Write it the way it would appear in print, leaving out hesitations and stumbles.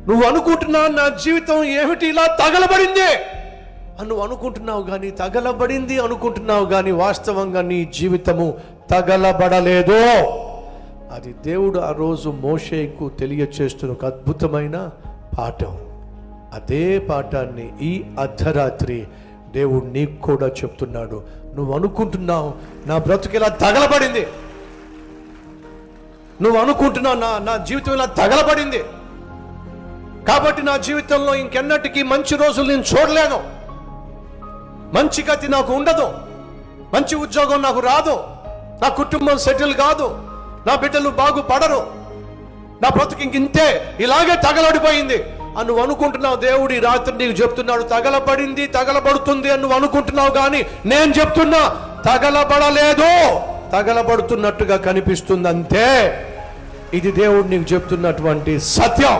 నువ్వు అనుకుంటున్నా నా జీవితం ఏమిటి ఇలా తగలబడింది అని నువ్వు అనుకుంటున్నావు, కానీ తగలబడింది అనుకుంటున్నావు, కానీ వాస్తవంగా నీ జీవితము తగలబడలేదు. అది దేవుడు ఆ రోజు మోషేకు తెలియచేస్తున్న ఒక అద్భుతమైన పాఠం. అదే పాఠాన్ని ఈ అర్ధరాత్రి దేవుడు నీకు కూడా చెప్తున్నాడు. నువ్వు అనుకుంటున్నావు నా బ్రతుకు ఇలా తగలబడింది, నువ్వు అనుకుంటున్నావు నా జీవితం ఇలా తగలబడింది, కాబట్టి నా జీవితంలో ఇంకెన్నటికీ మంచి రోజులు నేను చూడలేను, మంచి గతి నాకు ఉండదు, మంచి ఉద్యోగం నాకు రాదు, నా కుటుంబం సెటిల్ కాదు, నా బిడ్డలు బాగుపడరు, నా బ్రతుకు ఇంతే ఇలాగే తగలబడిపోయింది అని నువ్వు అనుకుంటున్నావు. దేవుడు ఈ రాత్రి నీకు చెప్తున్నాడు, తగలబడింది తగలబడుతుంది అని నువ్వు అనుకుంటున్నావు, కానీ నేను చెప్తున్నా తగలబడలేదు, తగలబడుతున్నట్టుగా కనిపిస్తుంది అంతే. ఇది దేవుడు నీకు చెప్తున్నటువంటి సత్యం.